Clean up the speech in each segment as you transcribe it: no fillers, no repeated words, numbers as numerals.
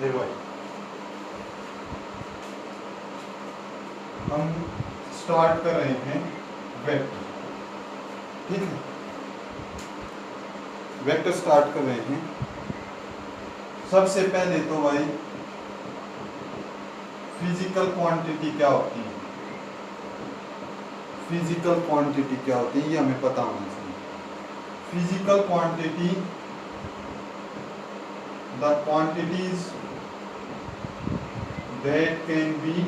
देखो भाई, हम स्टार्ट कर रहे हैं वेक्टर, ठीक है। वेक्टर स्टार्ट कर रहे हैं। सबसे पहले तो भाई फिजिकल क्वांटिटी क्या होती है, फिजिकल क्वांटिटी क्या होती है ये हमें पता होना चाहिए। Physical quantity, the quantities that can be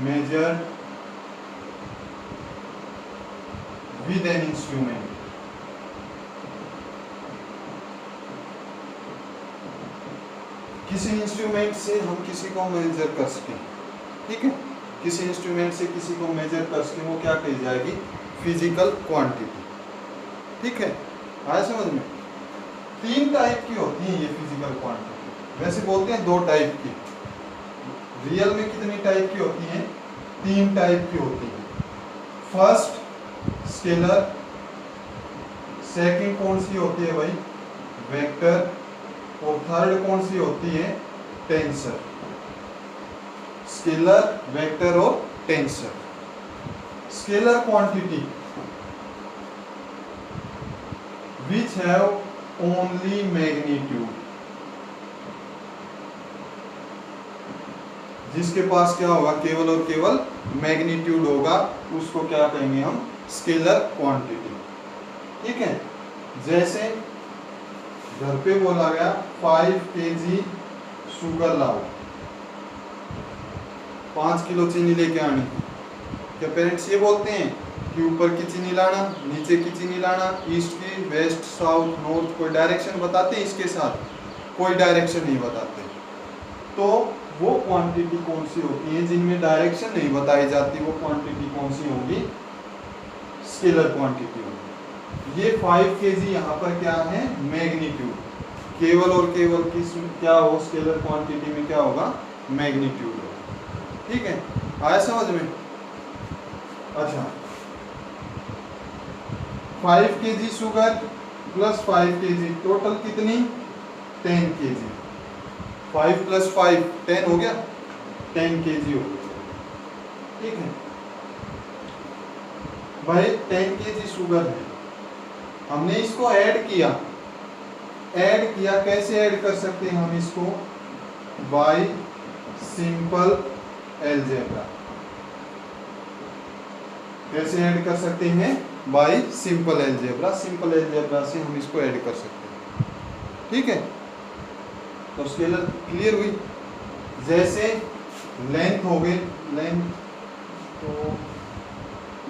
measured with an instrument, किसी इंस्ट्रूमेंट से हम किसी को मेजर कर सकें, ठीक है। किसी इंस्ट्रूमेंट से किसी को मेजर कर सकें, वो क्या कही जाएगी, फिजिकल क्वांटिटी, ठीक है। आया समझ में। 3 टाइप की होती है ये फिजिकल क्वांटिटी, वैसे बोलते हैं 2 टाइप की। रियल में कितनी टाइप की होती हैं, 3 टाइप की होती हैं। फर्स्ट स्केलर, सेकंड कौन सी होती है भाई, वेक्टर, और थर्ड कौन सी होती है, टेंसर। स्केलर, वेक्टर और tensor. Scalar quantity which have only magnitude, जिसके पास क्या होगा, केवल और केवल मैग्नीट्यूड होगा, उसको क्या कहेंगे हम, स्केलर क्वांटिटी, ठीक है। जैसे घर पे बोला गया 5 kg शुगर लाओ, 5 किलो चीनी लेके आनी, क्या पेरेंट्स ये बोलते हैं कि ऊपर की चीनी लाना, नीचे की चीनी लाना, ईस्ट की, वेस्ट, साउथ, नॉर्थ, कोई डायरेक्शन बताते हैं इसके साथ, कोई डायरेक्शन नहीं बताते। तो वो क्वांटिटी कौन सी होती है जिनमें डायरेक्शन नहीं बताई जाती, वो क्वांटिटी कौन सी होगी, स्केलर क्वांटिटी होगी। ये 5 kg यहाँ पर क्या है, मैग्नीट्यूड, केवल और केवल किस क्या हो, स्केलर क्वांटिटी में क्या होगा, मैग्नीट्यूड होगा, ठीक है। आया समझ में। अच्छा, 5 kg sugar plus 5 kg, total कितनी, 10 kg। 5 + 5 10 हो गया, 10 kg हो गया, ठीक है भाई। 10 kg शुगर है, हमने इसको ऐड किया, कैसे ऐड कर सकते हैं हम इसको, बाय सिंपल अलजेब्रा। कैसे ऐड कर सकते हैं, bye simple algebra. Simple algebra से हम इसको ऐड कर सकते हैं, ठीक है। तो स्केलर क्लियर हुई। जैसे लेंथ हो गई, लेंथ तो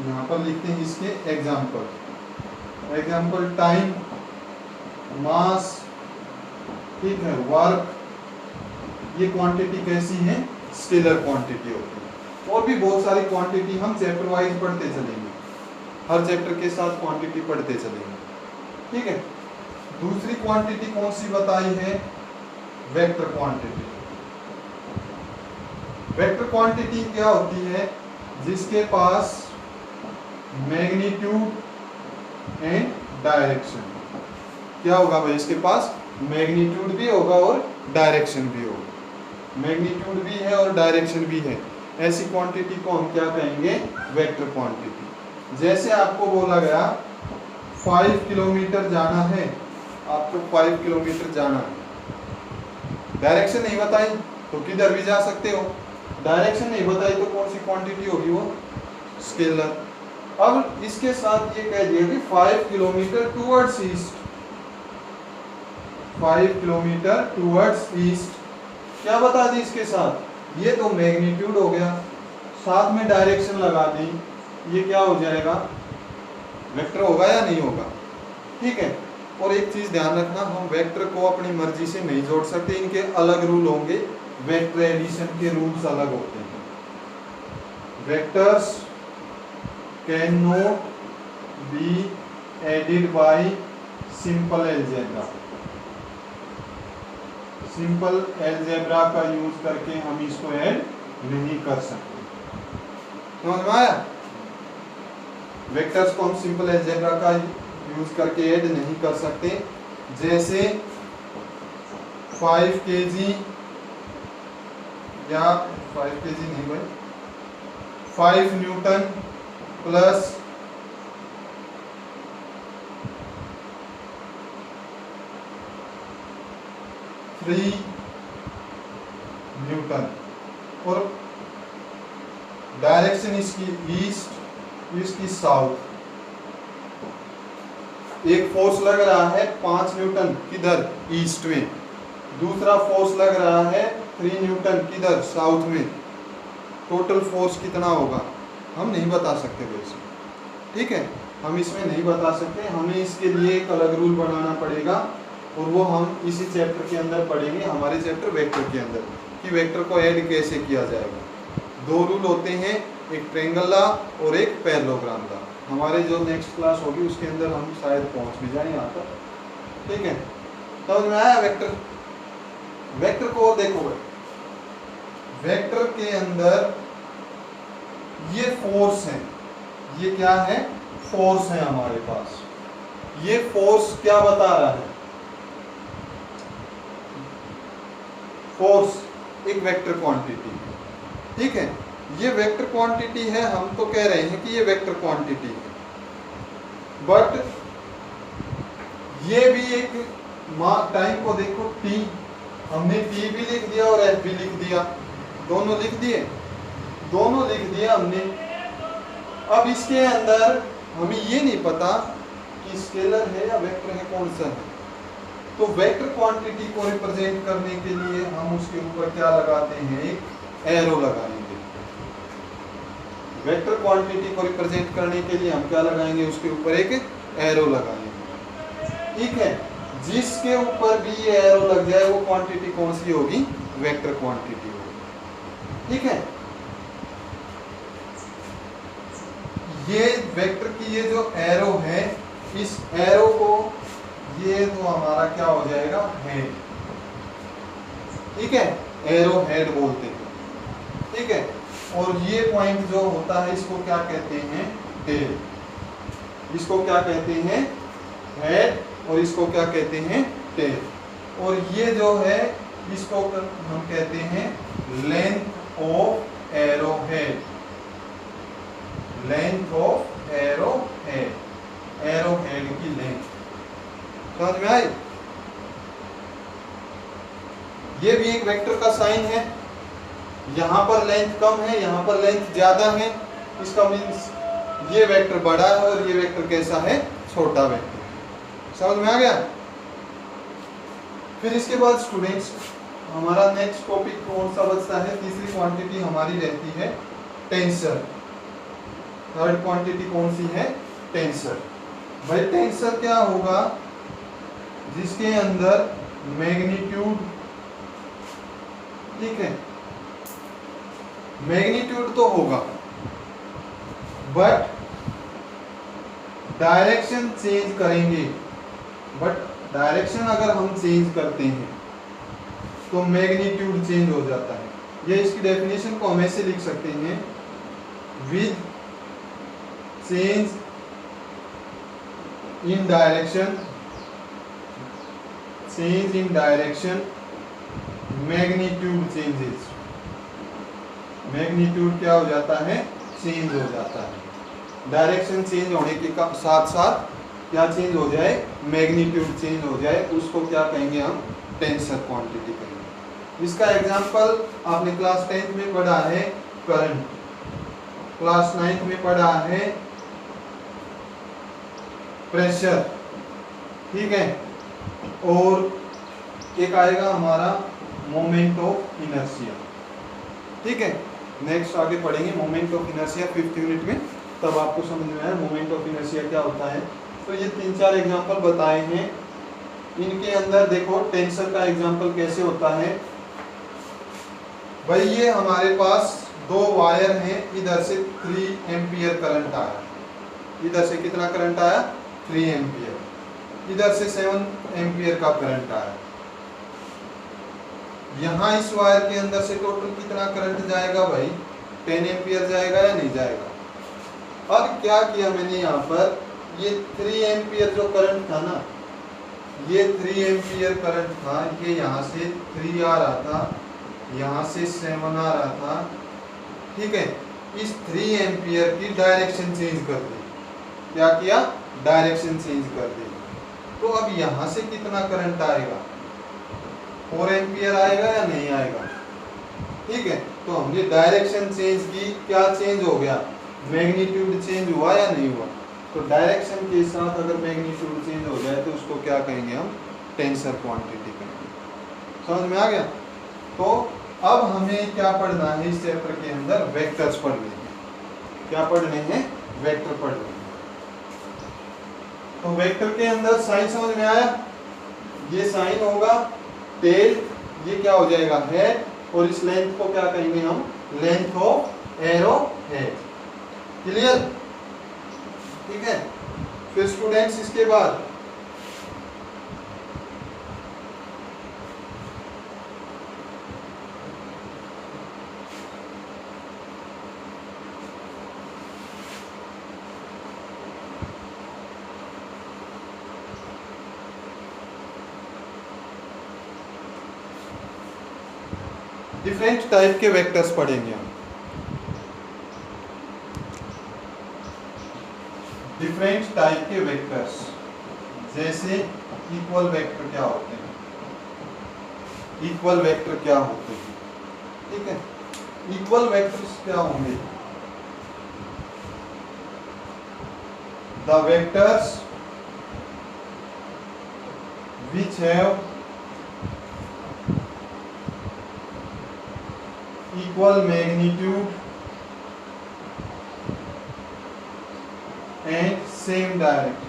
यहाँ पर लिखते हैं इसके एग्जाम्पल, टाइम, मास, ठीक है, वर्क, ये क्वांटिटी कैसी है, स्केलर क्वांटिटी होती है। और भी बहुत सारी क्वांटिटी हम चैप्टर वाइज पढ़ते चलेंगे, हर चैप्टर के साथ क्वांटिटी पढ़ते चलेंगे, ठीक है। दूसरी क्वांटिटी कौन सी बताई है, वेक्टर क्वांटिटी। वेक्टर क्वांटिटी क्या होती है, जिसके पास मैग्नीट्यूड एंड डायरेक्शन, क्या होगा भाई, इसके पास मैग्नीट्यूड भी होगा और डायरेक्शन भी होगा, मैग्नीट्यूड भी है और डायरेक्शन भी है। ऐसी क्वांटिटी को हम क्या कहेंगे, वेक्टर क्वांटिटी। जैसे आपको बोला गया 5 किलोमीटर जाना है, आपको 5 किलोमीटर जाना है, डायरेक्शन नहीं बताई तो किधर भी जा सकते हो, डायरेक्शन नहीं बताई तो कौन सी क्वांटिटी होगी, वो स्केलर। अब इसके साथ ये कह दिया कि 5 kilometre towards east, 5 kilometre towards east, क्या बता दी इसके साथ, ये तो मैग्नीट्यूड हो गया, साथ में डायरेक्शन लगा दी, ये क्या हो जाएगा, वेक्टर होगा या नहीं होगा, ठीक है। और एक चीज ध्यान रखना, हम वेक्टर को अपनी मर्जी से नहीं जोड़ सकते, इनके अलग रूल होंगे, वेक्टर एडिशन के रूल्स अलग होते हैं। Vectors can not be added bye simple algebra, simple algebra का यूज करके हम इसको ऐड नहीं कर सकते, समझ में आया। वेक्टर्स को हम सिंपल अलजेब्रा का यूज करके ऐड नहीं कर सकते। जैसे 5 kg या 5 kg नहीं भाई, 5 न्यूटन प्लस 3 न्यूटन, और डायरेक्शन इसकी ईस्ट, इसकी साउथ। एक फोर्स लग रहा है 5 न्यूटन किधर, ईस्ट में, दूसरा फोर्स लग रहा है 3 न्यूटन किधर, साउथ में। टोटल फोर्स कितना होगा हम नहीं बता सकते वैसे, ठीक है, हम इसमें नहीं बता सकते, हमें इसके लिए एक अलग रूल बनाना पड़ेगा, और वो हम इसी चैप्टर के अंदर पढ़ेंगे, हमारे चैप्टर वेक्टर के अंदर, कि वेक्टर को ऐड कैसे किया जाएगा। 2 रूल होते हैं, एक ट्रायंगल लॉ और एक पैरेललोग्राम लॉ। हमारे जो नेक्स्ट क्लास होगी उसके अंदर हम शायद पहुंच भी जाएं यहाँ तक, ठीक है। समझ में आया वेक्टर? वेक्टर को देखो भाई, वेक्टर के अंदर ये फोर्स है, ये क्या है, फोर्स है हमारे पास। ये फोर्स क्या बता रहा है, फोर्स एक वेक्टर क्वांटिटी है, ठीक है, ये वेक्टर क्वांटिटी है, हम तो कह रहे हैं कि ये वेक्टर क्वांटिटी है, बट ये भी एक टाइम को देखो t, हमने t भी लिख दिया और f भी लिख दिया, दोनों लिख दिए, दोनों लिख दिया हमने। अब इसके अंदर हमें ये नहीं पता कि स्केलर है या वेक्टर है, कौन सा है, तो वेक्टर क्वांटिटी को रिप्रेजेंट करने के लिए हम उसके ऊपर क्या लगाते हैं, एक एरो लगाएंगे। वेक्टर क्वांटिटी को रिप्रेजेंट करने के लिए हम क्या लगाएंगे, उसके ऊपर एक एरो लगाएंगे, ठीक है। जिसके ऊपर भी ये एरो लग जाए वो क्वांटिटी कौन सी होगी, वेक्टर क्वांटिटी होगी, ठीक है। ये वेक्टर की ये जो एरो है, इस एरो को ये तो हमारा क्या हो जाएगा, हेड, ठीक है, एरो हेड बोलते हैं, ठीक है। और ये पॉइंट जो होता है इसको क्या कहते हैं, टेल, इसको क्या कहते हैं, हेड, और इसको क्या कहते हैं, टेल। और ये जो है इसको हम कहते हैं length of arrow head, length of arrow head, arrow head की लेंथ। समझ में आई? ये भी एक वेक्टर का साइन है, यहाँ पर लेंथ कम है, यहाँ पर लेंथ ज्यादा है, इसका मीन्स ये वेक्टर बड़ा है और ये वेक्टर कैसा है, छोटा वेक्टर। समझ में आ गया? फिर इसके बाद स्टूडेंट्स हमारा नेक्स्ट टॉपिक कौन सा बचता है, तीसरी क्वांटिटी हमारी रहती है टेंसर। थर्ड क्वांटिटी कौन सी है, टेंसर। भाई टेंसर क्या होगा, जिसके अंदर मैग्नीट्यूड, ठीक है, मैग्नीट्यूड तो होगा बट डायरेक्शन चेंज करेंगे, बट डायरेक्शन अगर हम चेंज करते हैं तो मैग्नीट्यूड चेंज हो जाता है। ये इसकी डेफिनेशन को हम ऐसे लिख सकते हैं, with change in direction, change in direction magnitude changes, magnitude क्या हो जाता है, चेंज हो जाता है। डायरेक्शन चेंज होने के साथ साथ क्या चेंज हो जाए, मैग्नीट्यूड चेंज हो जाए, उसको क्या कहेंगे हम, टेंसर क्वांटिटी कहेंगे। इसका एग्जांपल आपने क्लास 10th में पढ़ा है करंट, क्लास 9th में पढ़ा है प्रेशर, ठीक है, और एक आएगा हमारा मोमेंट ऑफ इनर्शिया, ठीक है। नेक्स्ट आगे पढ़ेंगे moment of inertia 5th unit में, तब आपको समझ में आया मोमेंट ऑफ इनर्शिया क्या होता है। तो ये 3-4 एग्जांपल बताए हैं, इनके अंदर देखो टेंसर का एग्जांपल कैसे होता है। भाई ये हमारे पास 2 वायर हैं, इधर से 3 एम्पियर करंट आया, इधर से कितना करंट आया, 3 एम्पियर, इधर से 7 एम्पियर का करंट आया। यहाँ इस वायर के अंदर से टोटल कितना करंट जाएगा भाई, 10 एम्पियर जाएगा या नहीं जाएगा। अब क्या किया मैंने यहाँ पर, ये 3 एम्पियर जो करंट था ना, ये 3 एम्पियर करंट था, ये यहाँ से 3 आ रहा था, यहाँ से 7 आ रहा था, ठीक है। इस 3 एम्पियर की डायरेक्शन चेंज कर दी। क्या किया? डायरेक्शन चेंज कर दी। तो अब यहाँ से कितना करंट आएगा? 4 एम्पियर आएगा या नहीं आएगा? ठीक है, तो हमने डायरेक्शन चेंज की, क्या चेंज हो गया? मैग्नीट्यूड चेंज हुआ या नहीं हुआ? तो डायरेक्शन के साथ अगर मैग्नीट्यूड चेंज हो जाए तो उसको क्या कहेंगे हम? टेंसर क्वांटिटी कहेंगे। समझ में आ गया? तो अब हमें क्या पढ़ना है इस चैप्टर के अंदर? वेक्टर्स पढ़ने हैं। क्या पढ़ने हैं? वेक्टर पढ़ने हैं। तो वेक्टर के अंदर साइन समझ में आया? ये साइन होगा टेल, ये क्या हो जाएगा? हेड, और इस लेंथ को क्या कहेंगे हम? Length of arrow head. Clear? ठीक है। फिर स्टूडेंट्स इसके बाद डिफरेंट टाइप के वेक्टर्स पढ़ेंगे हम। डिफरेंट टाइप के वेक्टर्स, जैसे इक्वल वेक्टर क्या होते हैं? इक्वल वेक्टर क्या होते हैं? ठीक है, इक्वल वेक्टर्स क्या होंगे? The vectors which have equal magnitude and same direction.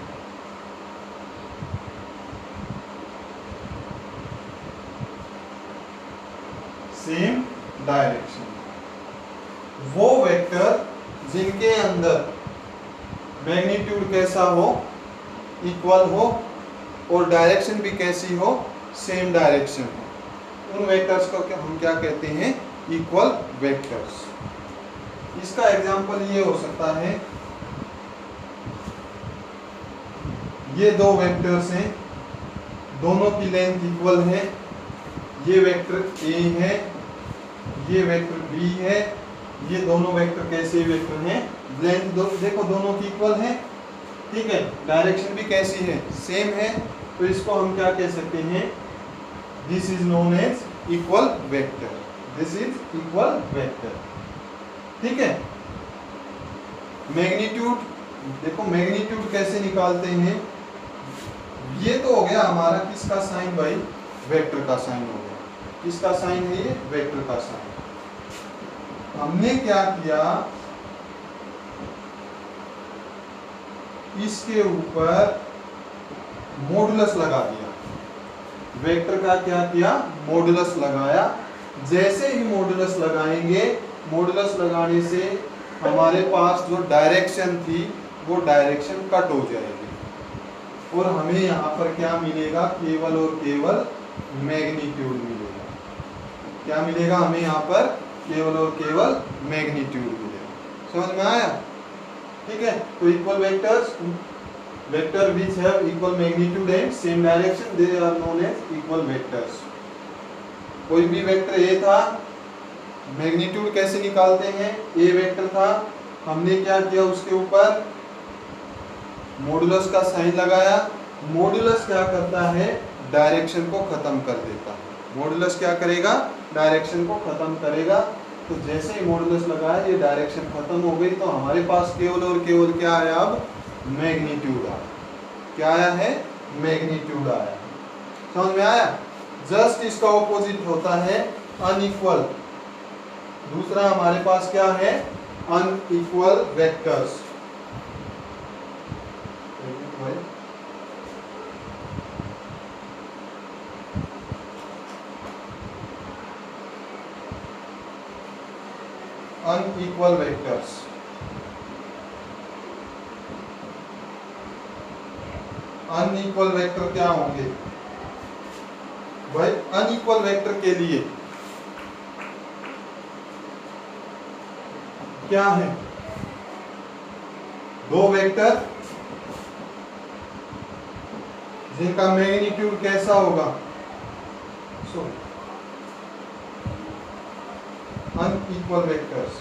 Same direction. वो वेक्टर जिनके अंदर मैग्नीट्यूड कैसा हो? इक्वल हो, और डायरेक्शन भी कैसी हो? सेम डायरेक्शन हो। उन वेक्टर्स को हम क्या कहते हैं? Equal vectors. इसका एग्जांपल ये हो सकता है, ये दो वेक्टर्स हैं, दोनों की लेंथ इक्वल है। ये वेक्टर ए है, ये वेक्टर बी है। ये दोनों वेक्टर कैसे वेक्टर हैं? लेंथ देखो दोनों की इक्वल है, ठीक है। डायरेक्शन भी कैसी है? सेम है। तो इसको हम क्या कह सकते हैं? This is known as equal vector. This is equal vector, ठीक है। मैग्नीट्यूड देखो, मैग्नीट्यूड कैसे निकालते हैं? ये तो हो गया हमारा किसका साइन भाई? वेक्टर का साइन हो गया। किसका साइन है ये? वेक्टर का साइन। हमने क्या किया? इसके ऊपर मॉडुलस लगा दिया। वेक्टर का क्या किया? मॉडुलस लगाया। जैसे ही मॉडुलस लगाएंगे, मॉडुलस लगाने से हमारे पास जो डायरेक्शन थी वो डायरेक्शन कट हो जाएगी, और हमें यहाँ पर क्या मिलेगा? केवल और केवल मैग्नीट्यूड मिलेगा। क्या मिलेगा हमें यहाँ पर? केवल और केवल मैग्नीट्यूड मिलेगा। समझ में आया? ठीक है। तो equal vectors, vector which have equal magnitude and same direction, they are known as equal vectors। कोई भी वेक्टर ए था, मैग्नीट्यूड कैसे निकालते हैं? ए वेक्टर था, हमने क्या किया? उसके ऊपर मॉडुलस का साइन लगाया। मॉडुलस क्या करता है? डायरेक्शन को खत्म कर देता है। मॉडुलस क्या करेगा? डायरेक्शन को खत्म करेगा। तो जैसे ही मॉडुलस लगाया, ये डायरेक्शन खत्म हो गई, तो हमारे पास केवल और केवल क्या आया? अब मैग्नीट्यूड आया। क्या आया है? मैग्नीट्यूड आया। समझ में आया? जस्ट इसका ऑपोजिट होता है अनइक्वल। दूसरा हमारे पास क्या है? Unequal vectors. Unequal vectors. Unequal vector क्या होंगे भाई? अनइक्वल वेक्टर के लिए क्या है? दो वेक्टर जिनका मैग्नीट्यूड कैसा होगा, अनइक्वल वेक्टर्स,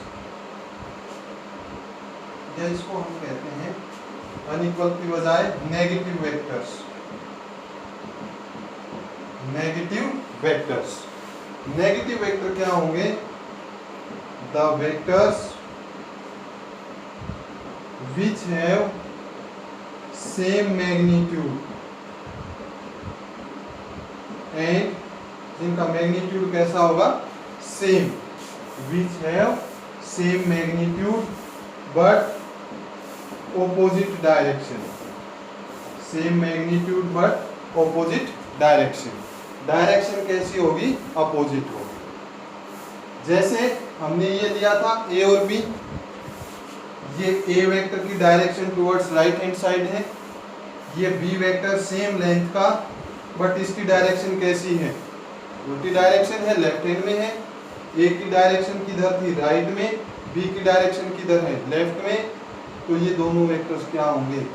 या इसको हम कहते हैं अनइक्वल की बजाय negative vectors. Negative vectors, negative vector क्या होंगे? The vectors which have same magnitude and जिनका मैग्नीट्यूड कैसा होगा? Same. which have same magnitude but opposite direction, same magnitude but opposite direction। Direction कैसी होगी? अपोजिट होगी। जैसे हमने ये लिया था ए और बी, ये ए वेक्टर की direction towards right hand side है, ये बी वेक्टर सेम लेंथ का, बट इसकी डायरेक्शन कैसी है? उल्टी डायरेक्शन है, लेफ्ट हैंड में है। ए की डायरेक्शन किधर थी? राइट में। बी की डायरेक्शन किधर है? लेफ्ट में। तो ये दोनों वेक्टर्स क्या होंगे?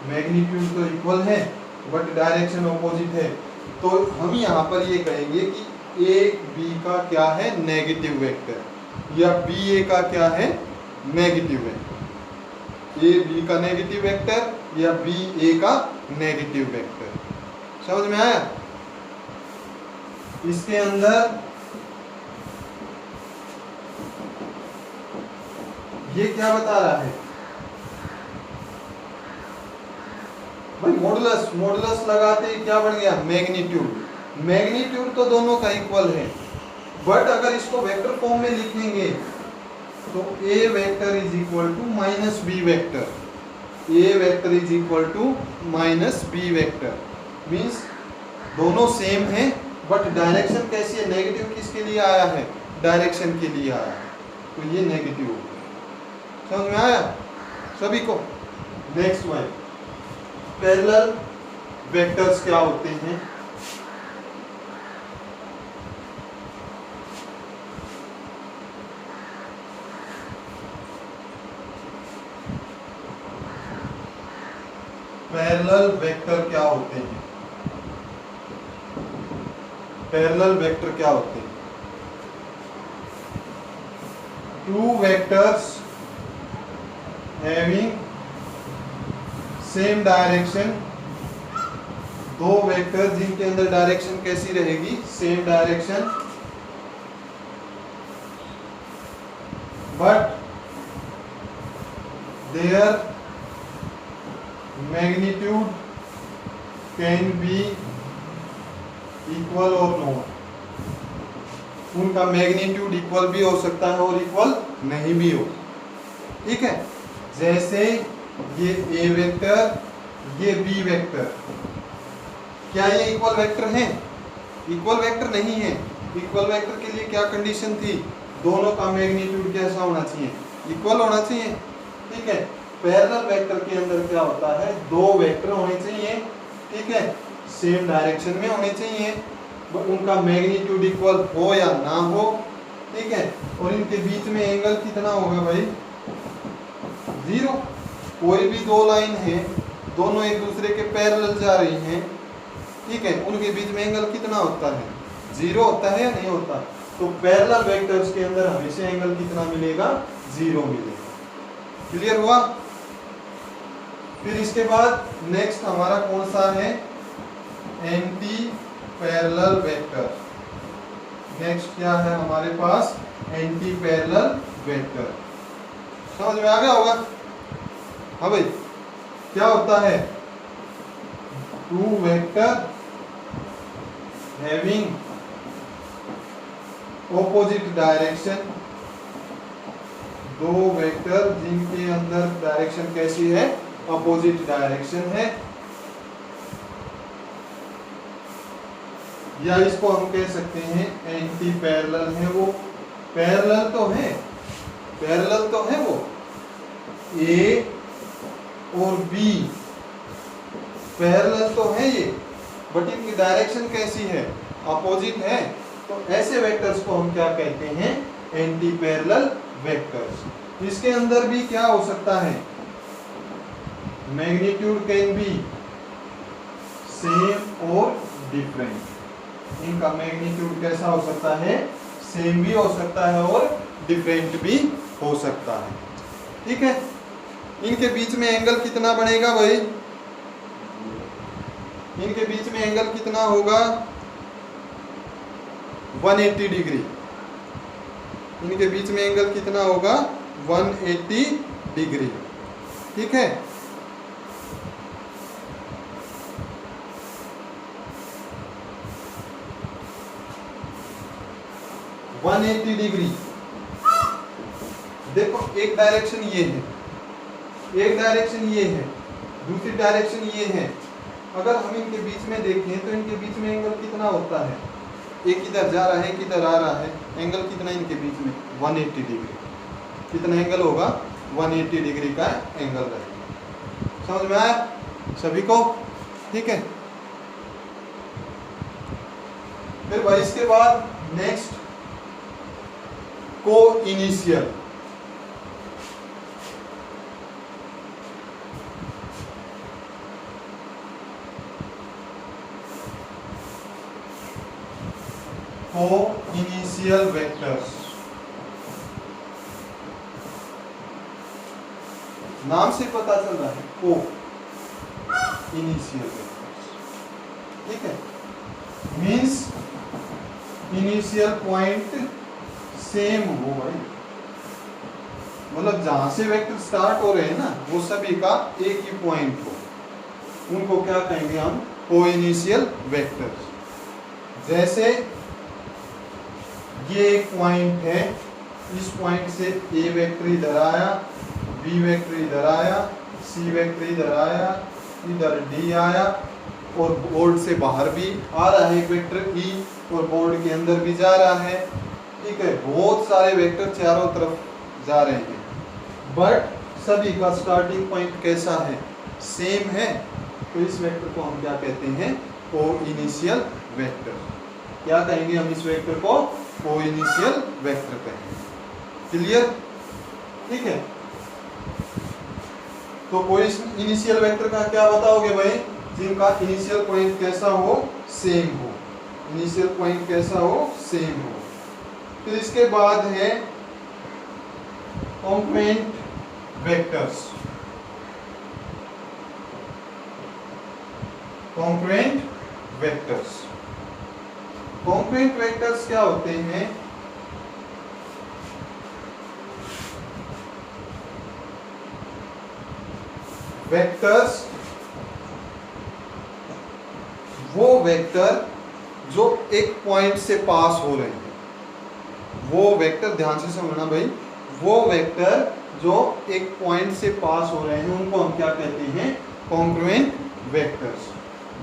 मैग्नीट्यूड तो इक्वल है बट डायरेक्शन ऑपोजिट है। तो हम यहाँ पर ये कहेंगे कि ए बी का क्या है? नेगेटिव वेक्टर, या बी ए का क्या है? Negative vector. ए बी का नेगेटिव वेक्टर या बी ए का नेगेटिव वेक्टर। समझ में आया? इसके अंदर ये क्या बता रहा है भाई? मॉडुलस, मॉडुलस लगाते ही क्या बन गया? मैग्नीट्यूड। मैग्नीट्यूड तो दोनों का इक्वल है, बट अगर इसको वेक्टर फॉर्म में लिखेंगे तो A vector is equal to minus B vector. A vector is equal to minus B vector means दोनों सेम है, बट डायरेक्शन कैसी है? नेगेटिव किसके लिए आया है? डायरेक्शन के लिए आया है, तो ये नेगेटिव हो गया। समझ में आया सभी को? नेक्स्ट वन, पैरेलल वेक्टर्स क्या होते हैं? पैरेलल वेक्टर क्या होते हैं? पैरेलल वेक्टर क्या होते हैं? Two vectors having same direction, दो वेक्टर जिनके अंदर डायरेक्शन कैसी रहेगी? Same direction, but there magnitude can be equal और नॉट। उनका मैग्नीट्यूड इक्वल भी हो सकता है और इक्वल नहीं भी हो। ठीक है, जैसे ये ए वेक्टर, ये बी वेक्टर, क्या ये इक्वल वेक्टर हैं? इक्वल वेक्टर नहीं है। इक्वल वेक्टर के लिए क्या कंडीशन थी? दोनों का मैग्नीट्यूड कैसा होना चाहिए? इक्वल होना चाहिए। ठीक है, पैरेलल वेक्टर के अंदर क्या होता है? दो वेक्टर होने चाहिए, ठीक है, सेम डायरेक्शन में होने चाहिए, उनका मैग्नीट्यूड इक्वल हो या ना हो, ठीक है, और इनके बीच में एंगल कितना होगा भाई? 0। कोई भी दो लाइन है, दोनों एक दूसरे के पैरेलल जा रही हैं, ठीक है, उनके बीच में एंगल कितना होता है? 0 होता है या नहीं होता? तो पैरेलल वेक्टर्स के अंदर हमेशा एंगल कितना मिलेगा? 0 मिलेगा। क्लियर हुआ? फिर इसके बाद नेक्स्ट हमारा कौन सा है? Anti parallel vector. नेक्स्ट क्या है हमारे पास? Anti parallel vector. समझ में आ गया होगा? हाँ भाई, क्या होता है? Two vector having opposite direction, दो वेक्टर जिनके अंदर डायरेक्शन कैसी है? अपोजिट डायरेक्शन है, या इसको हम कह सकते हैं एंटी पैरेलल है। वो पैरेलल तो है, पैरेलल तो है वो, ए और बी पैरेलल तो है ये, बट इनकी डायरेक्शन कैसी है? अपोजिट है। तो ऐसे वेक्टर्स को हम क्या कहते हैं? Anti parallel vectors. इसके अंदर भी क्या हो सकता है? मैग्नीट्यूड कैन बी सेम और डिफरेंट। इनका मैग्नीट्यूड कैसा हो सकता है, सेम भी हो सकता है और डिफरेंट भी हो सकता है। ठीक है, इनके बीच में एंगल कितना बनेगा भाई, इनके बीच में एंगल कितना होगा 180 डिग्री। इनके बीच में एंगल कितना होगा 180 डिग्री। ठीक है, वन 180 डिग्री। देखो एक डायरेक्शन ये है, एक डायरेक्शन ये है, दूसरी डायरेक्शन ये है। अगर हम इनके बीच में देखें तो इनके बीच में एंगल कितना होता है, एक इधर जा रहा है एक इधर आ रहा है, एंगल कितना इनके बीच में 180 डिग्री। कितना एंगल होगा 180 डिग्री का एंगल रहेगा। समझ में आया सभी को? ठीक है, फिर भाई इसके बाद नेक्स्ट को इनिशियल। को इनिशियल वेक्टर्स, नाम से पता चल रहा है को इनिशियल वेक्टर्स। ठीक है, मीन्स इनिशियल पॉइंट सेम हो भाई, मतलब जहां से वेक्टर स्टार्ट हो रहे हैं ना वो सभी का एक ही पॉइंट हो, उनको क्या कहेंगे हम, को इनिशियल वेक्टर्स। जैसे ये एक पॉइंट है, इस पॉइंट से ए वेक्टर इधर आया, बी वेक्टर इधर आया, सी वेक्टर इधर आया, इधर डी आया, और बोर्ड से बाहर भी आ रहा है एक वेक्टर ई, और बोर्ड के अंदर भी जा रहा है। ठीक है, बहुत सारे वेक्टर चारों तरफ जा रहे हैं, बट सभी का स्टार्टिंग पॉइंट कैसा है, सेम है। तो इस वेक्टर को हम क्या कहते हैं, को इनिशियल वेक्टर। क्या कहेंगे हम इस वेक्टर को, को इनिशियल वेक्टर कहेंगे। क्लियर? ठीक है, तो कोई इनिशियल वेक्टर का क्या बताओगे भाई, जिनका इनिशियल पॉइंट कैसा हो, सेम हो। इनिशियल पॉइंट कैसा हो, सेम हो। फिर इसके बाद है कॉन्क्वेंट वेक्टर्स। कॉन्क्वेंट वेक्टर्स, कॉन्क्वेंट वेक्टर्स क्या होते हैं, वेक्टर्स वो वेक्टर जो एक पॉइंट से पास हो रहे हैं, वो वेक्टर, ध्यान से समझना भाई, वो वेक्टर जो एक पॉइंट से पास हो रहे हैं उनको हम क्या कहते हैं, congruent vectors.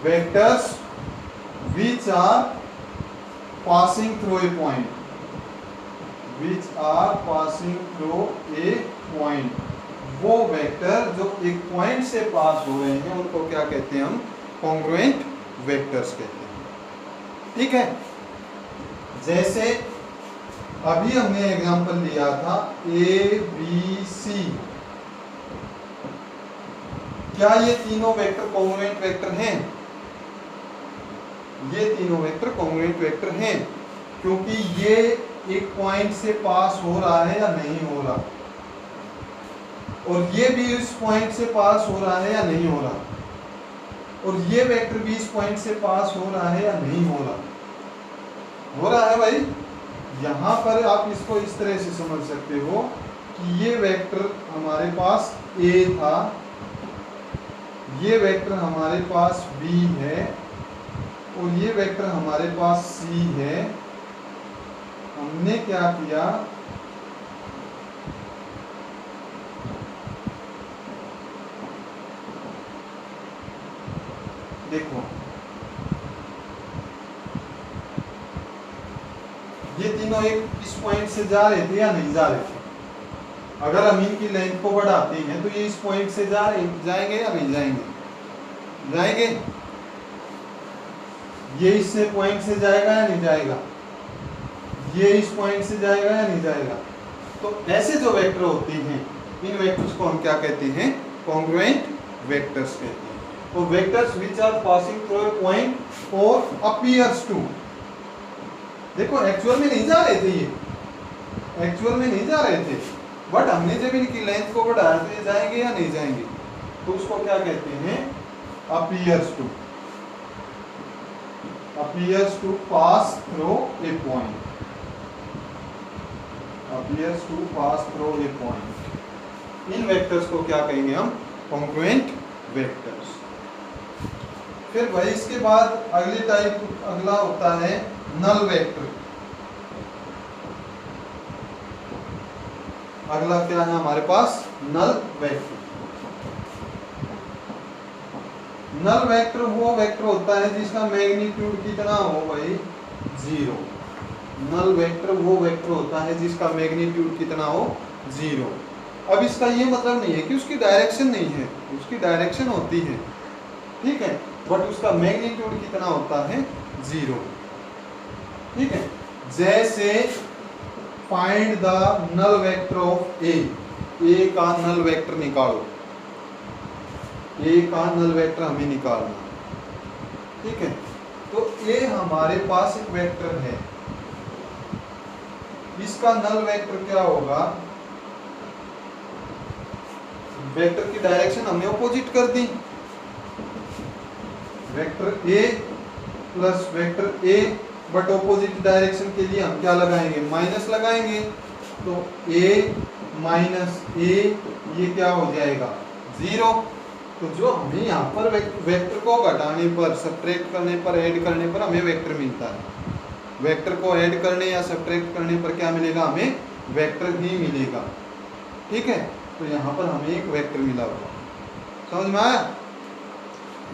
Vectors which are passing through a point, which are passing through a point, वो वेक्टर जो एक पॉइंट से पास हो रहे हैं उनको क्या कहते हैं हम, कॉन्ग्रुएंट वेक्टर्स कहते हैं। ठीक है, जैसे अभी हमने एग्जांपल लिया था ए बी सी, क्या ये तीनों वेक्टर कॉन्ग्रुएंट वेक्टर हैं? ये तीनों वेक्टर कॉन्ग्रुएंट वेक्टर हैं, क्योंकि ये एक पॉइंट से पास हो रहा है या नहीं हो रहा, और ये भी इस पॉइंट से पास हो रहा है या नहीं हो रहा, और ये वेक्टर भी इस पॉइंट से पास हो रहा है या नहीं हो रहा। हो रहा है भाई। यहाँ पर आप इसको इस तरह से समझ सकते हो कि ये वेक्टर हमारे पास ए था, ये वेक्टर हमारे पास बी है, और ये वेक्टर हमारे पास सी है। हमने क्या किया, देखो ये तीनों एक इस पॉइंट से जा रहे थे या नहीं जा रहे थे? अगर हम इनकी लेंथ को बढ़ाते हैं तो ये इस पॉइंट से जाएंगे या नहीं जाएंगे? जाएंगे। ये इससे पॉइंट से जाएगा या नहीं जाएगा? ये इस पॉइंट से जाएगा या नहीं जाएगा? तो ऐसे जो वेक्टर होते हैं इन वेक्टर्स को हम क्या कहते हैं, कॉन्ग्रुएंट वेक्टर्स कहते हैं। तो vectors which are passing through a point और अपीयर्स टू, देखो एक्चुअल में नहीं जा रहे थे, ये एक्चुअल में नहीं जा रहे थे, बट हमने जब इनकी लेंथ को बढ़ाया तो ये जाएंगे या नहीं जाएंगे, तो उसको क्या कहते हैं, appears to, appears to pass through a point, appears to pass through a point, in vectors को क्या कहेंगे हम, कॉन्ग्रुएंट वेक्टर्स। फिर भाई इसके बाद अगली टाइप, अगला होता है नल वेक्टर। अगला क्या है हमारे पास, नल वेक्टर। नल वेक्टर वो वेक्टर होता है जिसका मैग्नीट्यूड कितना हो भाई, जीरो। नल वेक्टर वो वेक्टर होता है जिसका मैग्नीट्यूड कितना हो, जीरो। अब इसका ये मतलब नहीं है कि उसकी डायरेक्शन नहीं है, उसकी डायरेक्शन होती है, ठीक है, बट उसका मैग्नीट्यूड कितना होता है, जीरो, ठीक है। जैसे find the null vector of A, A का नल वेक्टर निकालो, ए का नल वेक्टर हमें निकालना, ठीक है। तो ए हमारे पास एक वेक्टर है, इसका नल वेक्टर क्या होगा, वेक्टर की डायरेक्शन हमने ऑपोजिट कर दी, vector A plus vector A, but opposite direction के लिए हम क्या लगाएंगे, माइनस लगाएंगे, तो ए माइनस ए ये क्या हो जाएगा, जीरो। तो जो हमें यहाँ पर वेक्टर को घटाने पर, सब्ट्रैक्ट करने पर, ऐड करने पर हमें वेक्टर मिलता है, वेक्टर को ऐड करने या सब्ट्रैक्ट करने पर क्या मिलेगा, हमें वेक्टर ही मिलेगा, ठीक है। तो यहाँ पर हमें एक वेक्टर मिला होगा, समझ में आया,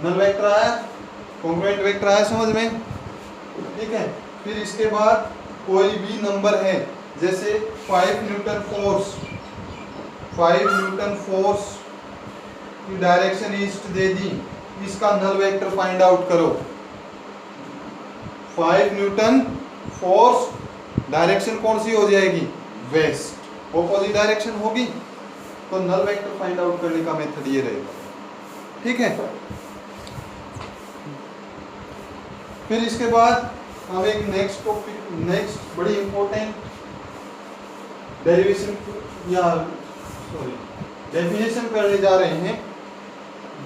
नल वेक्टर आया, कॉन्ग्रुएंट वेक्टर आया समझ में, ठीक है। फिर इसके बाद कोई भी नंबर है, जैसे 5 न्यूटन फोर्स, 5 न्यूटन फोर्स की डायरेक्शन ईस्ट दे दी, इसका नल वेक्टर फाइंड आउट करो। 5 न्यूटन फोर्स डायरेक्शन कौन सी हो जाएगी, वेस्ट, ऑपोजिट डायरेक्शन होगी, तो नल वेक्टर फाइंड आउट करने का मेथड ये रहेगा, ठीक है। फिर इसके बाद हम एक नेक्स्ट टॉपिक, नेक्स्ट बड़ी इंपॉर्टेंट डेरिवेशन या सॉरी डेफिनेशन करने जा रहे हैं।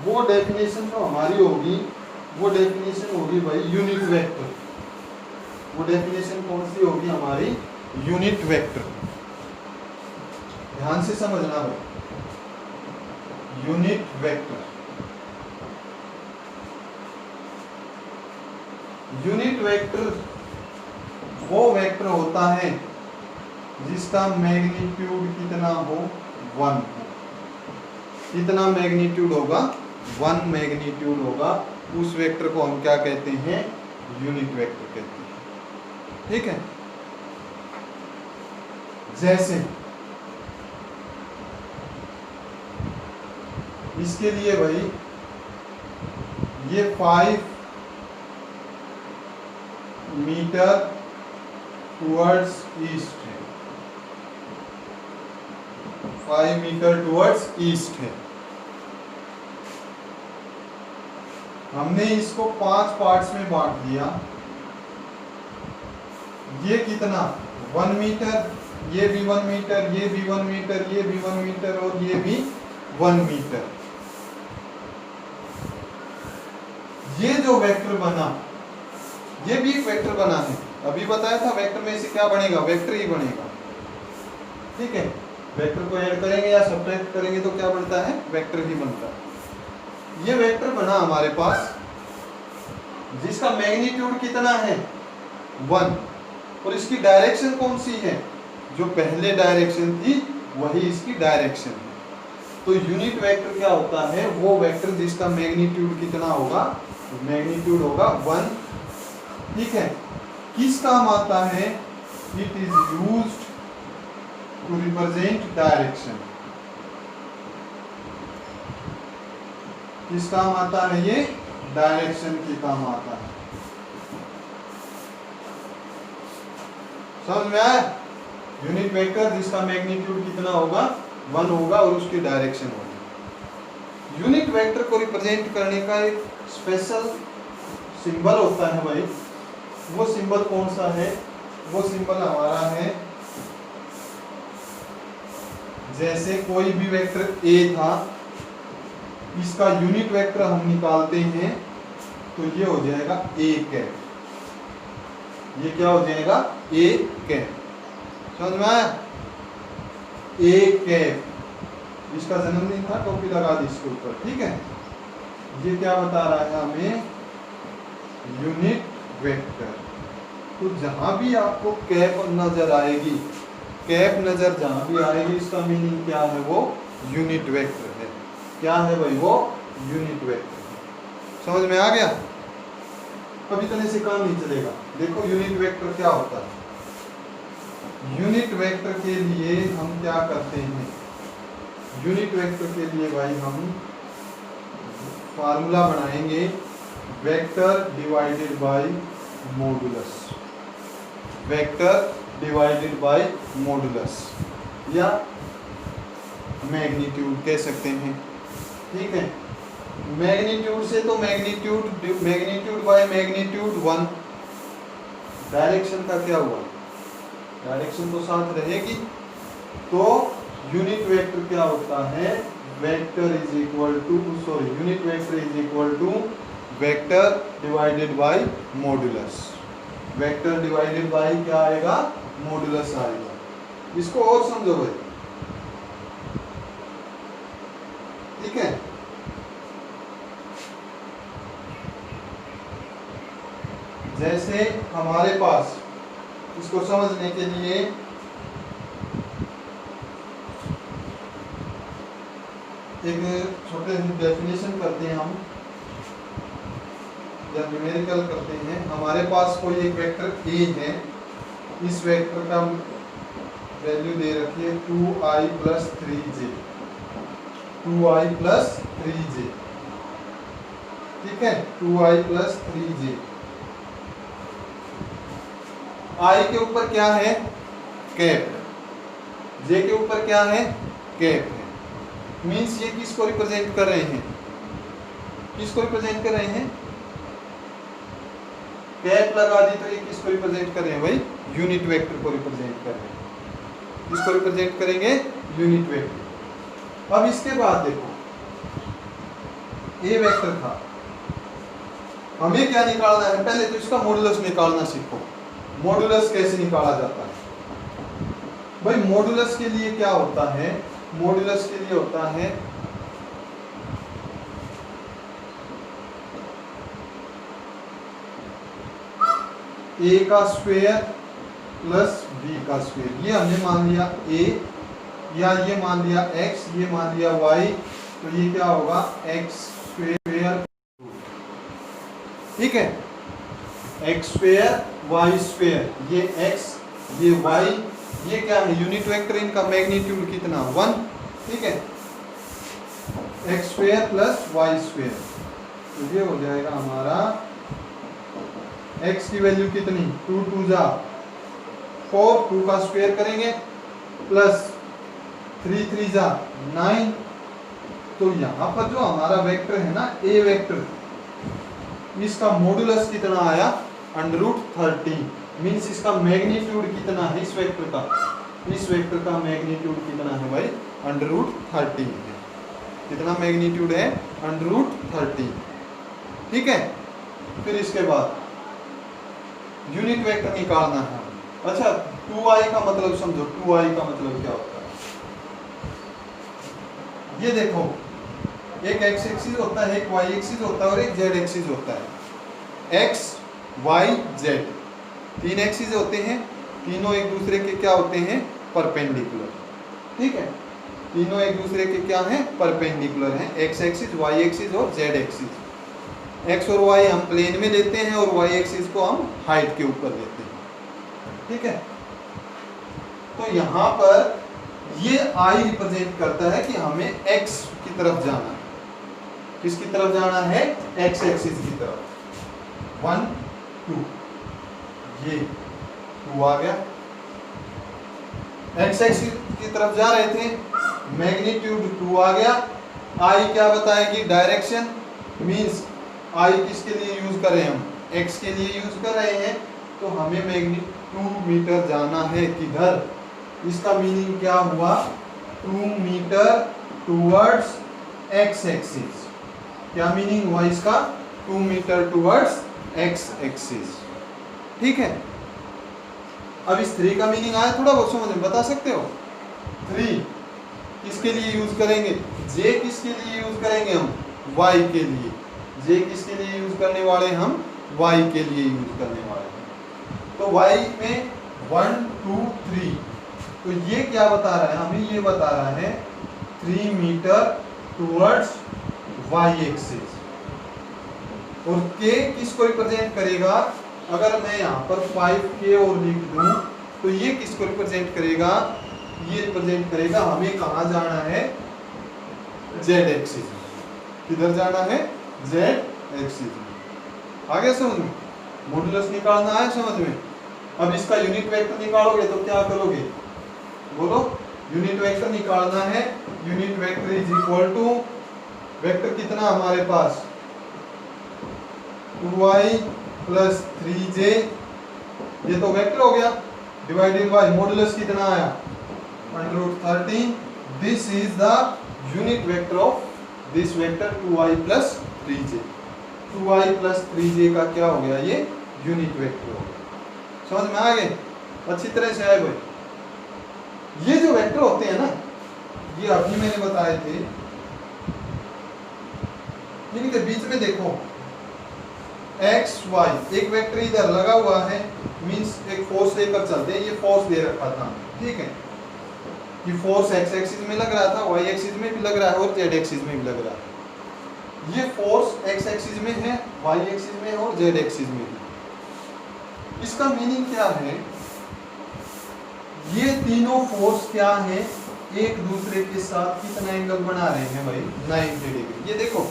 वो डेफिनेशन जो हमारी होगी, वो डेफिनेशन होगी भाई यूनिट वेक्टर। वो डेफिनेशन कौन सी होगी हमारी, यूनिट वेक्टर। ध्यान से समझना भाई, यूनिट वेक्टर। यूनिट वेक्टर वो वेक्टर होता है जिसका मैग्नीट्यूड कितना हो, 1 हो। कितना मैग्नीट्यूड होगा, 1 मैग्नीट्यूड होगा, उस वेक्टर को हम क्या कहते हैं, यूनिट वेक्टर कहते हैं, ठीक है। जैसे इसके लिए भाई ये 5 मीटर टुवर्ड्स ईस्ट है, 5 मीटर टुवर्ड्स ईस्ट है। हमने इसको 5 पार्ट्स में बांट दिया। ये कितना, 1 मीटर, ये भी 1 मीटर, ये भी 1 मीटर, ये भी 1 मीटर और ये भी 1 मीटर। ये जो वेक्टर बना, ये भी एक वेक्टर बना है। अभी बताया था वेक्टर में से क्या बनेगा, वेक्टर ही बनेगा, ठीक है। वेक्टर को ऐड करेंगे या सब्ट्रैक्ट करेंगे तो क्या बनता है, वेक्टर ही बनता है। ये वेक्टर बना हमारे पास जिसका मैग्नीट्यूड कितना है, 1, और इसकी डायरेक्शन कौन सी है, जो पहले डायरेक्शन थी वही इसकी डायरेक्शन है। तो यूनिट वेक्टर क्या होता है, वो वेक्टर जिसका मैग्नीट्यूड कितना होगा, मैग्नीट्यूड होगा 1, ठीक है। किस काम आता है, it is used to represent direction. किस काम आता है ये, डायरेक्शन के काम आता है। समझ में आया, यूनिट वेक्टर जिसका मैग्नीट्यूड कितना होगा, 1 होगा और उसकी डायरेक्शन होगी। यूनिट वेक्टर को रिप्रेजेंट करने का एक स्पेशल सिंबल होता है भाई। वो सिंबल कौन सा है? वो सिंबल हमारा है, जैसे कोई भी वेक्टर A था, इसका यूनिट वेक्टर हम निकालते हैं तो ये हो जाएगा A कैप। ये क्या हो जाएगा? A cap. समझ में आया? A कैप, इसका जन्मदिन था, टोपी लगा दी इसके ऊपर, ठीक है। ये क्या बता रहा है हमें? Unit vector. तो जहां भी आपको कैप नजर आएगी, कैप नजर जहां भी आएगी, इसका मीनिंग क्या है? वो यूनिट वेक्टर है। क्या है भाई? वो यूनिट वेक्टर है। समझ में आ गया? अब इतने से काम नहीं चलेगा। देखो यूनिट वेक्टर क्या होता है। यूनिट वेक्टर के लिए हम क्या करते हैं? यूनिट वेक्टर के लिए भाई हम फार्मूला बनाएंगे, vector divided by modulus. Vector divided by modulus या मैग्नीट्यूड कह सकते हैं, ठीक है। मैग्नीट्यूड से तो मैग्नीट्यूड बाय मैग्नीट्यूड 1। डायरेक्शन का क्या हुआ? डायरेक्शन तो साथ रहेगी। तो यूनिट वेक्टर क्या होता है? Vector is equal to unit vector is equal to vector divided by modulus. Vector divided by क्या आएगा? मॉडुलस आएगा। इसको और समझो भाई, ठीक है। जैसे हमारे पास, इसको समझने के लिए एक छोटे से डेफिनेशन करते हैं हम, जब न्यूमेरिकल करते हैं। हमारे पास कोई एक वेक्टर A है, इस वेक्टर का वैल्यू दे रखी है 2i plus 3j, 2i plus 3j, ठीक है। 2i plus 3j। I के ऊपर क्या है? कैप। J के ऊपर क्या है? कैप है। मीन्स ये किसको रिप्रेजेंट कर रहे हैं? किसको रिप्रेजेंट कर रहे हैं? कैप लगा दी तो ये किसको रिप्रेजेंट कर रहे हैं भाई? यूनिट वेक्टर को रिप्रेजेंट कर रहे हैं। किसको रिप्रेजेंट करेंगे? Unit vector. अब इसके बाद देखो, A वेक्टर था, हमें क्या निकालना है? पहले तो इसका मॉडुलस निकालना सीखो। मॉडुलस कैसे निकाला जाता है भाई? मॉडुलस के लिए क्या होता है? मॉडुलस के लिए होता है A का स्क्वायर प्लस B का स्क्वायर। ये हमने मान लिया A, या ये मान लिया X, ये मान लिया Y, तो ये क्या होगा? X स्क्वायर, ठीक है। X स्क्वायर Y स्क्वायर, ये X ये Y, ये क्या है? Unit vector. इनका मैग्नीट्यूड कितना? 1, ठीक है। X square plus Y square, तो ये हो जाएगा हमारा x की वैल्यू कितनी? 2 2 जा 4, 2 का स्क्वायर करेंगे, प्लस 3 3 जा 9। तो यहाँ पर जो हमारा वेक्टर है ना, A वेक्टर, इसका मॉडुलस कितना आया? √13। मीन्स इसका मैग्नीट्यूड कितना है इस वेक्टर का? इस वेक्टर का मैग्नीट्यूड कितना है भाई? √13 है। कितना मैग्नीट्यूड है? √13, ठीक है। फिर इसके बाद यूनिट वेक्टर निकालना है। अच्छा, 2i का मतलब समझो। 2i का मतलब क्या होता है? ये देखो, एक x एक्सिस होता है, एक y एक्सिस होता है और एक z एक्सिस होता है। x y z, 3 एक्सिस होते हैं। तीनों एक दूसरे के क्या होते हैं? परपेंडिकुलर, ठीक है। तीनों एक दूसरे के क्या हैं? परपेंडिकुलर हैं। x एक्सिस, y एक्सिस और z एक्सिस। x और y हम प्लेन में लेते हैं और y एक्सिस को हम हाइट के ऊपर लेते हैं, ठीक है। तो यहाँ पर ये I रिप्रेजेंट करता है कि हमें x की तरफ जाना है। किसकी तरफ जाना है? x एक्सिस की तरफ। 1 2, ये 2 आ गया। x एक्सिस की तरफ जा रहे थे, मैग्नीट्यूड 2 आ गया, आई क्या बताएगी? डायरेक्शन। मीन्स आई किसके लिए यूज कर रहे हैं हम? एक्स के लिए यूज कर रहे हैं। तो हमें मैग्नीट्यूड 2 मीटर जाना है किधर? इसका मीनिंग क्या हुआ? 2 मीटर टूवर्ड्स एक्स एक्सिस। क्या मीनिंग हुआ इसका? 2 मीटर टूवर्ड्स एक्स एक्सिस। ठीक है, अब इस 3 का मीनिंग आया थोड़ा बहुत समझ में, बता सकते हो? 3 किसके लिए यूज करेंगे? जे किसके लिए यूज करेंगे हम? वाई के लिए। जे किसके लिए यूज करने वाले? हम वाई के लिए यूज करने वाले हैं। तो वाई में 1 2 3, तो ये क्या बता रहा है हमें? ये बता रहा है 3 मीटर टूवर्ड्स वाई एक्सिस। और के किसको रिप्रेजेंट करेगा? अगर मैं यहाँ पर 5K और लिख दूं तो ये किसको रिप्रेजेंट करेगा? ये रिप्रेजेंट करेगा हमें कहाँ जाना है? Z axis. किधर जाना है? Z axis. आगे समझ में? मॉड्यूलस निकालना है समझ में? अब इसका यूनिट वेक्टर निकालोगे तो क्या करोगे? बोलो। यूनिट वेक्टर निकालना है। Unit vector is equal to, vector कितना हमारे पास? 2i प्लस 3j, ये तो वेक्टर हो गया, डिवाइडेड बाय मॉडुलस कितना आया? √13। This is the unit vector of this vector 2i plus 3j। 2i plus 3j का क्या हो गया? ये यूनिट वेक्टर हो गया। समझ में आ गए? अच्छी तरह से आए भाई। ये जो वेक्टर होते हैं ना, ये अभी मैंने बताए थे, इनके बीच में देखो एक्स वाई, एक वेक्टर इधर लगा हुआ है, मींस एक फोर्स लेकर चलते हैं। ये फोर्स दे रखा था, ठीक है, ये फोर्स एक्स एक्सिस में लग रहा था, वाई एक्सिस में भी लग रहा है और जेड एक्सिस में भी लग रहा है। ये फोर्स एक्स एक्सिस में है, वाई एक्सिस में और जेड एक्सिस में है। इसका मीनिंग क्या है? ये तीनों फोर्स क्या है? एक दूसरे के साथ कितना एंगल बना रहे हैं भाई? 90 डिग्री। ये देखो,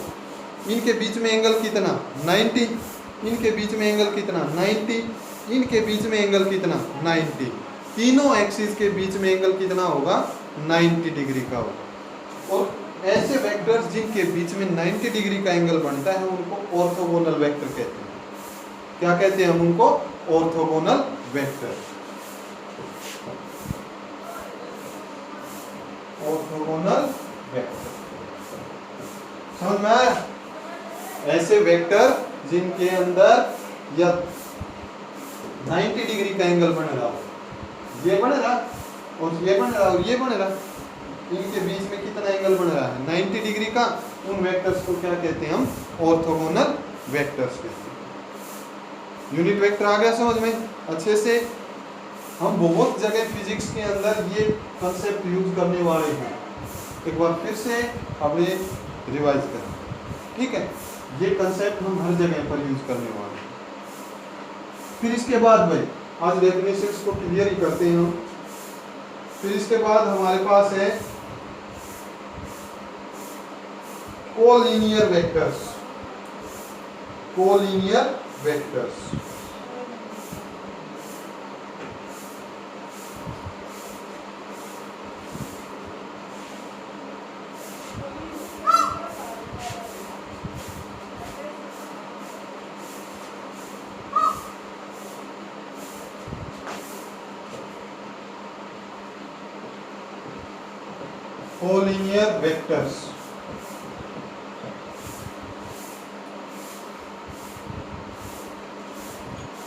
इनके बीच में एंगल कितना? 90। इनके बीच में एंगल कितना? 90। इनके बीच में एंगल कितना? 90। तीनों एक्सिस के बीच में एंगल कितना होगा? 90 डिग्री का होगा। और ऐसे वेक्टर्स जिनके बीच में 90 डिग्री का एंगल बनता है उनको ऑर्थोगोनल वेक्टर कहते हैं। क्या कहते हैं हम उनको? Orthogonal vector. ऑर्थोगोनल वेक्टर, समझ में आया? ऐसे वेक्टर जिनके अंदर या 90 डिग्री का एंगल बन रहा हो, ये बन रहा और ये बन रहा और ये बन रहा, इनके बीच में कितना एंगल बन रहा है? 90 डिग्री का। उन वेक्टर्स को क्या कहते हैं हम? ऑर्थोगोनल वेक्टर्स कहते हैं। यूनिट वेक्टर आ गया समझ में अच्छे से? हम बहुत जगह फिजिक्स के अंदर ये कंसेप्ट यूज करने वाले हैं, एक बार फिर से अपने रिवाइज करें, ठीक है? ये कंसेप्ट हम हर जगह पर यूज करने वाले हैं। फिर इसके बाद भाई आज डेफिनेशंस को क्लियर ही करते हैं हम। फिर इसके बाद हमारे पास है collinear vectors. Collinear vectors, collinear vectors.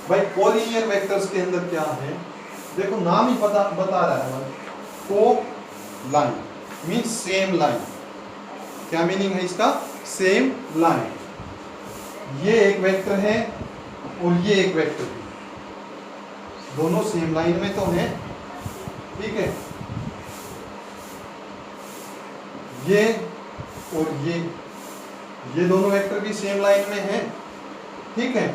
भाई कोलिनियर वेक्टर्स के अंदर क्या है? देखो नाम ही बता रहा है भाई, को लाइन मीन्स सेम लाइन। क्या मीनिंग है इसका? Same line. ये एक वेक्टर है और ये एक वेक्टर है, दोनों सेम लाइन में तो हैं, ठीक है? ये और ये दोनों वेक्टर भी सेम लाइन में हैं, ठीक है?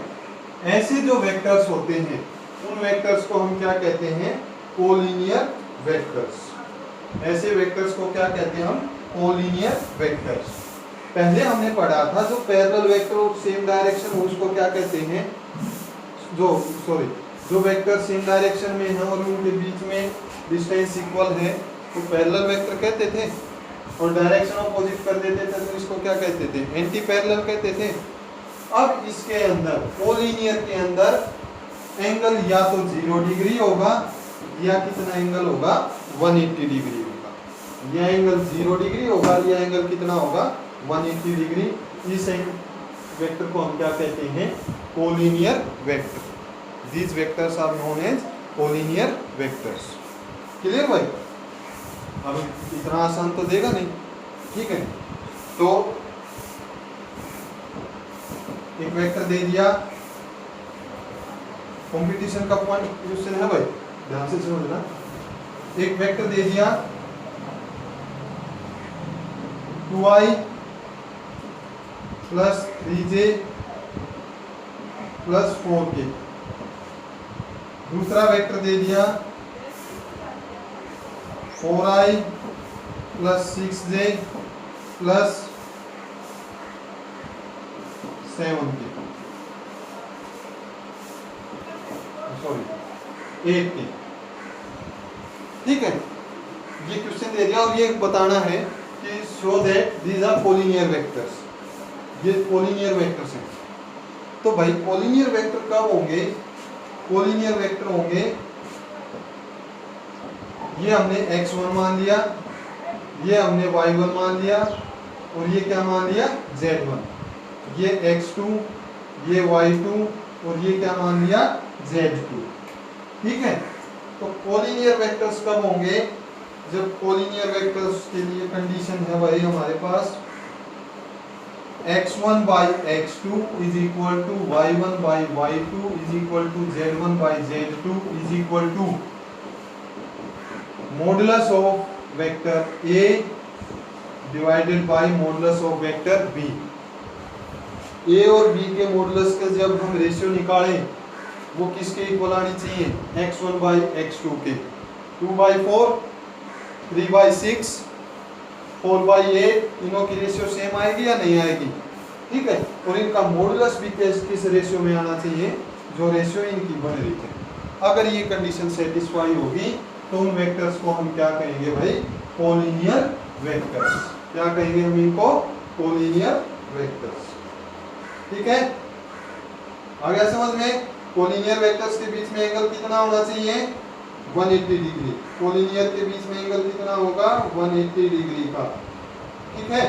ऐसे जो वेक्टर्स होते हैं उन वेक्टर्स को हम क्या कहते हैं? Collinear vectors. ऐसे वेक्टर्स को क्या कहते हैं हम? Collinear vectors. पहले हमने पढ़ा था जो पैरेलल वेक्टर और सेम डायरेक्शन उसको क्या कहते हैं? जो वेक्टर सेम डायरेक्शन में है और उनके बीच में डिस्टेंस इक्वल है तो पैरेलल वेक्टर कहते थे। और डायरेक्शन अपोजिट कर देते थे तो इसको क्या कहते थे, एंटी पैरेलल कहते थे। अब इसके अंदर कोलिनियर के अंदर एंगल या तो 0 डिग्री होगा या कितना एंगल होगा 180 डिग्री होगा। यह एंगल 0 डिग्री होगा, यह एंगल कितना होगा 180 डिग्री। इस वेक्टर को हम क्या कहते हैं, collinear vector. These vectors are known as collinear vectors। Clear भाई? अब इतना आसान तो देगा नहीं, ठीक है। तो एक वेक्टर दे दिया, कंपटीशन का पॉइंट क्वेश्चन है भाई, ध्यान से समझना। एक वेक्टर दे दिया 2i plus 3j plus 4k। दूसरा वेक्टर दे दिया 4i plus 6j plus 7k, sorry 8k। ठीक है, ये क्वेश्चन दे दिया और ये बताना है कि show that these are collinear vectors. ये कोलिनियर वेक्टर्स हैं। तो भाई कोलिनियर वेक्टर कब होंगे, कोलिनियर वेक्टर होंगे, ये हमने x1 मान लिया, ये हमने y1 मान लिया और ये क्या मान लिया z1। ये x2, ये y2 और ये क्या मान लिया z2। ठीक है, तो कोलिनियर वेक्टर्स कब होंगे, जब कोलिनियर वेक्टर्स के लिए कंडीशन है भाई हमारे पास x1 by x2 is equal to y1 by y2 is equal to z1 by z2 is equal to modulus of vector A divided by modulus of vector B। A और B के modulus का जब हम ratio निकालें वो किसके equal आनी चाहिए, x1 by x2 के। 2 by 4, 3 by 6, 4 by 8, तीनों की रेशियो सेम आएगी या नहीं आएगी। ठीक है, और इनका मॉडुलस भी किस रेशियो में आना चाहिए, जो रेशियो इनकी बन रही है। अगर ये कंडीशन सेटिस्फाई होगी तो उन वेक्टर्स को हम क्या कहेंगे भाई, कोलिनियर वेक्टर्स। क्या कहेंगे हम इनको, कोलिनियर वेक्टर्स। ठीक है, आ गया समझ में। कोलिनियर वेक्टर्स के बीच में एंगल कितना होना चाहिए, 180 डिग्री। कोलिनियर के बीच में एंगल कितना होगा, 180 डिग्री का। ठीक है।